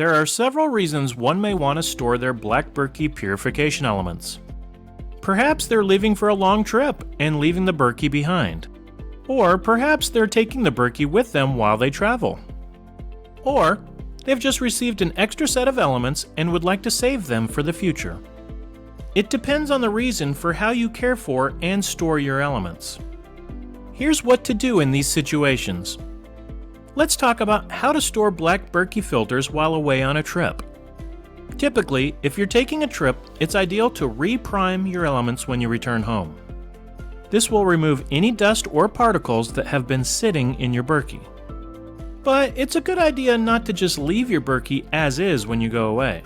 There are several reasons one may want to store their Black Berkey purification elements. Perhaps they're leaving for a long trip and leaving the Berkey behind. Or perhaps they're taking the Berkey with them while they travel. Or they've just received an extra set of elements and would like to save them for the future. It depends on the reason for how you care for and store your elements. Here's what to do in these situations. Let's talk about how to store Black Berkey filters while away on a trip. Typically, if you're taking a trip, it's ideal to re-prime your elements when you return home. This will remove any dust or particles that have been sitting in your Berkey. But it's a good idea not to just leave your Berkey as is when you go away.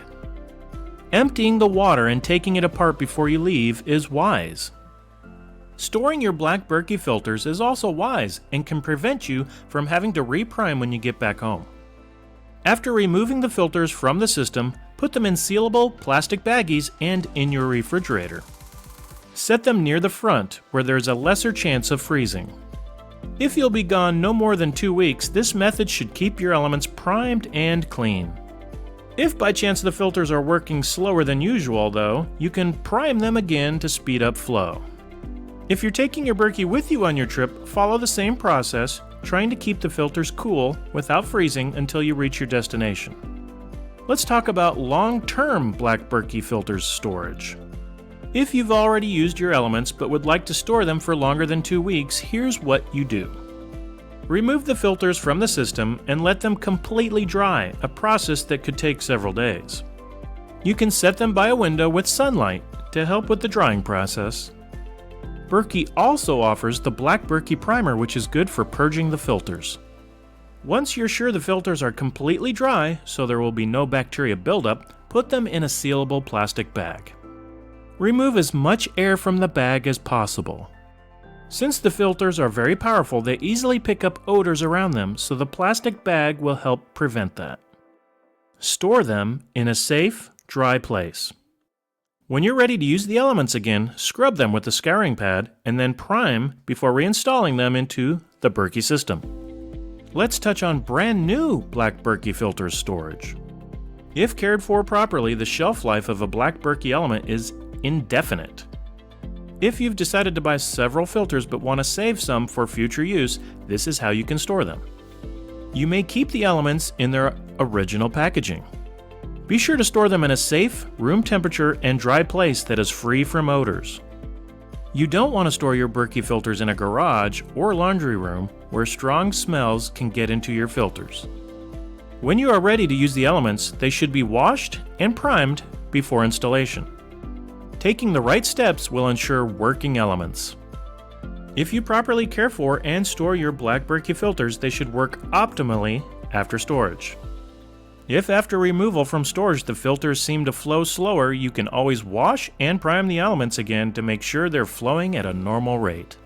Emptying the water and taking it apart before you leave is wise. Storing your Black Berkey filters is also wise and can prevent you from having to re-prime when you get back home. After removing the filters from the system, put them in sealable plastic baggies and in your refrigerator. Set them near the front where there's a lesser chance of freezing. If you'll be gone no more than 2 weeks, this method should keep your elements primed and clean. If by chance the filters are working slower than usual though, you can prime them again to speed up flow. If you're taking your Berkey with you on your trip, follow the same process, trying to keep the filters cool without freezing until you reach your destination. Let's talk about long-term Black Berkey filters storage. If you've already used your elements but would like to store them for longer than 2 weeks, here's what you do. Remove the filters from the system and let them completely dry, a process that could take several days. You can set them by a window with sunlight to help with the drying process. Berkey also offers the Black Berkey primer, which is good for purging the filters. Once you're sure the filters are completely dry, so there will be no bacteria buildup, put them in a sealable plastic bag. Remove as much air from the bag as possible. Since the filters are very powerful, they easily pick up odors around them, so the plastic bag will help prevent that. Store them in a safe, dry place. When you're ready to use the elements again, scrub them with a scouring pad and then prime before reinstalling them into the Berkey system. Let's touch on brand new Black Berkey filters storage. If cared for properly, the shelf life of a Black Berkey element is indefinite. If you've decided to buy several filters but want to save some for future use, this is how you can store them. You may keep the elements in their original packaging. Be sure to store them in a safe, room temperature, and dry place that is free from odors. You don't want to store your Berkey filters in a garage or laundry room where strong smells can get into your filters. When you are ready to use the elements, they should be washed and primed before installation. Taking the right steps will ensure working elements. If you properly care for and store your Black Berkey filters, they should work optimally after storage. If after removal from storage the filters seem to flow slower, you can always wash and prime the elements again to make sure they're flowing at a normal rate.